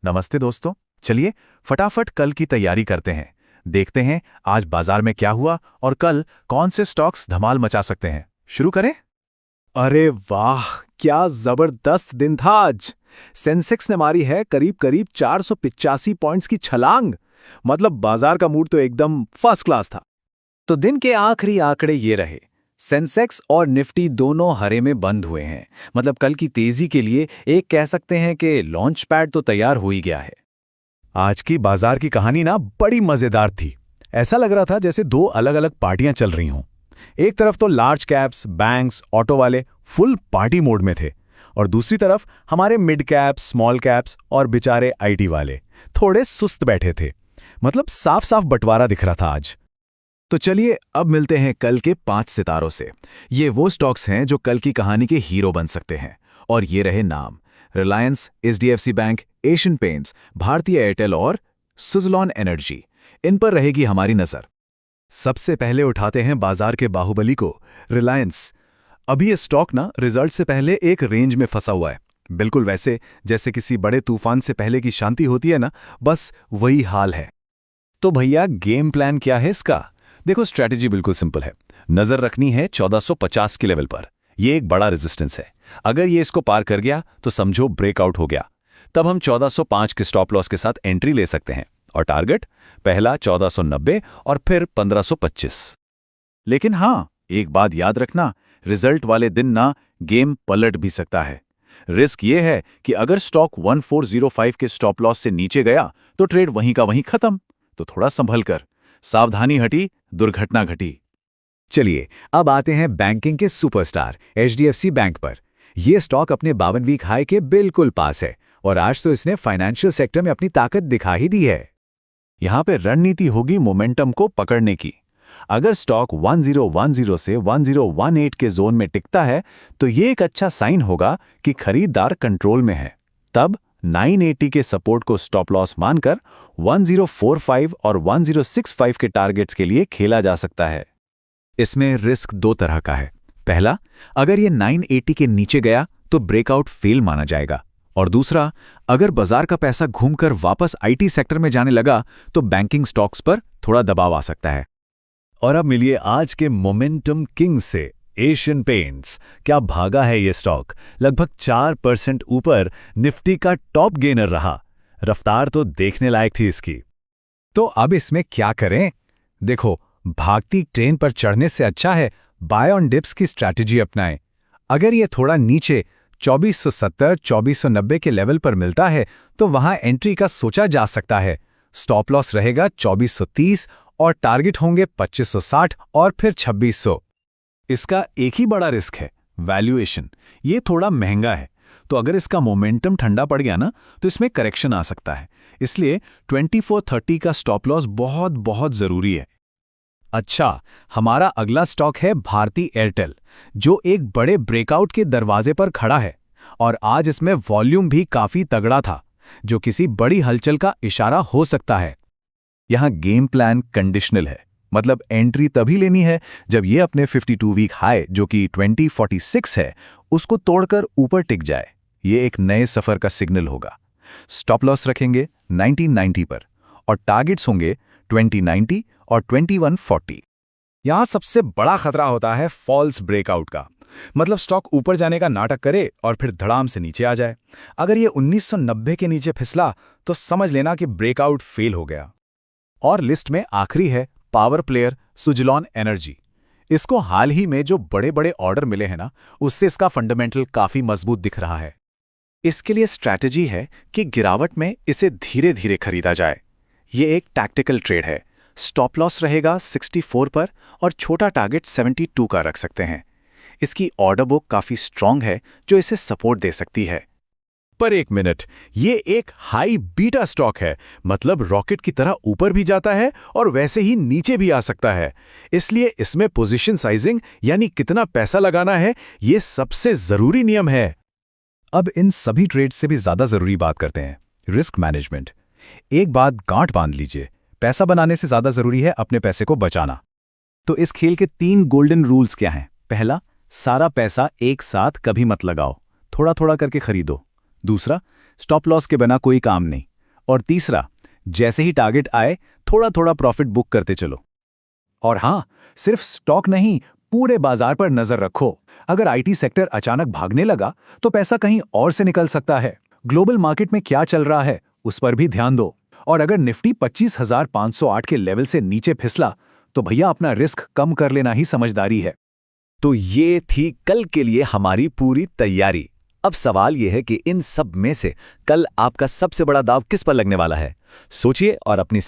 नमस्ते दोस्तों। चलिए फटाफट कल की तैयारी करते हैं। देखते हैं आज बाजार में क्या हुआ और कल कौन से स्टॉक्स धमाल मचा सकते हैं। शुरू करें। अरे वाह, क्या जबरदस्त दिन था आज। सेंसेक्स ने मारी है करीब करीब 485 पॉइंट्स की छलांग। मतलब बाजार का मूड तो एकदम फर्स्ट क्लास था। तो दिन के आखिरी आंकड़े ये रहे। सेंसेक्स और निफ्टी दोनों हरे में बंद हुए हैं। मतलब कल की तेजी के लिए एक कह सकते हैं कि लॉन्च पैड तो तैयार हो ही गया है। आज की बाजार की कहानी ना बड़ी मजेदार थी। ऐसा लग रहा था जैसे दो अलग अलग पार्टियां चल रही हों। एक तरफ तो लार्ज कैप्स, बैंक्स, ऑटो वाले फुल पार्टी मोड में थे और दूसरी तरफ हमारे मिड कैप्स, स्मॉल कैप्स और बेचारे आईटी वाले थोड़े सुस्त बैठे थे। मतलब साफ साफ बंटवारा दिख रहा था आज। तो चलिए अब मिलते हैं कल के 5 सितारों से। ये वो स्टॉक्स हैं जो कल की कहानी के हीरो बन सकते हैं। और ये रहे नाम: Reliance, HDFC bank, Asian paints, भारतीय एयरटेल और सुज़लॉन एनर्जी। इन पर रहेगी हमारी नजर। सबसे पहले उठाते हैं बाजार के बाहुबली को, रिलायंस। अभी ये स्टॉक ना रिजल्ट से पहले एक रेंज में फंसा हुआ है। बिल्कुल वैसे जैसे किसी बड़े तूफान से पहले की शांति होती है ना, बस वही हाल है। तो भैया गेम प्लान क्या है इसका? देखो, स्ट्रैटेजी बिल्कुल सिंपल है। नजर रखनी है 1450 के लेवल पर। ये एक बड़ा रेजिस्टेंस है। अगर ये इसको पार कर गया तो समझो ब्रेकआउट हो गया। तब हम 1405 के स्टॉप लॉस के साथ एंट्री ले सकते हैं और टारगेट पहला 1490 और फिर 1525। लेकिन हां, एक बात याद रखना, रिजल्ट वाले दिन ना गेम पलट भी सकता है। रिस्क ये है कि अगर स्टॉक 1405 के स्टॉप लॉस से नीचे गया तो ट्रेड वहीं का वहीं खत्म। तो थोड़ा संभल कर, सावधानी हटी, दुर्घटना घटी। चलिए अब आते हैं बैंकिंग के सुपरस्टार एचडीएफसी बैंक पर। यह स्टॉक अपने 52 वीक हाई के बिल्कुल पास है और आज तो इसने फाइनेंशियल सेक्टर में अपनी ताकत दिखा ही दी है। यहां पे रणनीति होगी मोमेंटम को पकड़ने की। अगर स्टॉक 1010 से 1018 के जोन में टिकता है तो ये एक अच्छा साइन होगा कि खरीदार कंट्रोल में है। तब 980 के सपोर्ट को स्टॉप लॉस मानकर 1045 और 1065 के टारगेट्स के लिए खेला जा सकता है। इसमें रिस्क दो तरह का है। पहला, अगर ये 980 के नीचे गया तो ब्रेकआउट फेल माना जाएगा। और दूसरा, अगर बाजार का पैसा घूमकर वापस आईटी सेक्टर में जाने लगा तो बैंकिंग स्टॉक्स पर थोड़ा दबाव आ सकता है। और अब मिलिए आज के मोमेंटम किंग से, एशियन पेंट्स। क्या भागा है ये स्टॉक। लगभग 4% ऊपर निफ्टी का टॉप गेनर रहा। रफ्तार तो देखने लायक थी इसकी। तो अब इसमें क्या करें? देखो, भागती ट्रेन पर चढ़ने से अच्छा है बाय ऑन डिप्स की स्ट्रैटेजी अपनाएं। अगर ये थोड़ा नीचे 2470, 2490 के लेवल पर मिलता है तो वहां एंट्री का सोचा जा सकता है। स्टॉप लॉस रहेगा 2430 और टारगेट होंगे 2560 और फिर 2600। इसका एक ही बड़ा रिस्क है, वैल्यूएशन। ये थोड़ा महंगा है। तो अगर इसका मोमेंटम ठंडा पड़ गया ना तो इसमें करेक्शन आ सकता है। इसलिए 2430 का स्टॉप लॉस बहुत बहुत जरूरी है। अच्छा, हमारा अगला स्टॉक है भारती एयरटेल, जो एक बड़े ब्रेकआउट के दरवाजे पर खड़ा है। और आज इसमें वॉल्यूम भी काफी तगड़ा था, जो किसी बड़ी हलचल का इशारा हो सकता है। यहां गेम प्लान कंडीशनल है। मतलब एंट्री तभी लेनी है जब ये अपने 52 वीक हाई, जो कि 2046 है, उसको तोड़कर ऊपर टिक जाए। ये एक नए सफर का सिग्नल होगा। स्टॉप लॉस रखेंगे 1990 पर और टारगेट्स होंगे 2090 और 2140। यहां सबसे बड़ा खतरा होता है फॉल्स ब्रेकआउट का। मतलब स्टॉक ऊपर जाने का नाटक करे और फिर धड़ाम से नीचे आ जाए। अगर ये 1990 के नीचे फिसला तो समझ लेना कि ब्रेकआउट फेल हो गया। और लिस्ट में आखिरी है पावर प्लेयर सुज़लॉन एनर्जी। इसको हाल ही में जो बड़े बड़े ऑर्डर मिले हैं ना, उससे इसका फंडामेंटल काफी मजबूत दिख रहा है। इसके लिए स्ट्रैटेजी है कि गिरावट में इसे धीरे धीरे खरीदा जाए। ये एक टैक्टिकल ट्रेड है। स्टॉप लॉस रहेगा 64 पर और छोटा टारगेट 72 का रख सकते हैं। इसकी ऑर्डर बुक काफी स्ट्रांग है, जो इसे सपोर्ट दे सकती है। पर एक मिनट, ये एक हाई बीटा स्टॉक है। मतलब रॉकेट की तरह ऊपर भी जाता है और वैसे ही नीचे भी आ सकता है। इसलिए इसमें पोजीशन साइजिंग यानी कितना पैसा लगाना है, ये सबसे जरूरी नियम है। अब इन सभी ट्रेड से भी ज्यादा जरूरी बात करते हैं, रिस्क मैनेजमेंट। एक बात गांठ बांध लीजिए, पैसा बनाने से ज्यादा जरूरी है अपने पैसे को बचाना। तो इस खेल के 3 गोल्डन रूल्स क्या हैं? पहला, सारा पैसा एक साथ कभी मत लगाओ, थोड़ा थोड़ा करके खरीदो। दूसरा, स्टॉप लॉस के बिना कोई काम नहीं, और तीसरा, जैसे ही टारगेट आए थोड़ा थोड़ा प्रॉफिट बुक करते चलो। और हाँ, सिर्फ स्टॉक नहीं, पूरे बाजार पर नजर रखो। अगर आईटी सेक्टर अचानक भागने लगा तो पैसा कहीं और से निकल सकता है। ग्लोबल मार्केट में क्या चल रहा है उस पर भी ध्यान दो। और अगर निफ्टी 25,508 के लेवल से नीचे फिसला तो भैया अपना रिस्क कम कर लेना ही समझदारी है। तो ये थी कल के लिए हमारी पूरी तैयारी। अब सवाल यह है कि इन सब में से कल आपका सबसे बड़ा दांव किस पर लगने वाला है? सोचिए और अपनी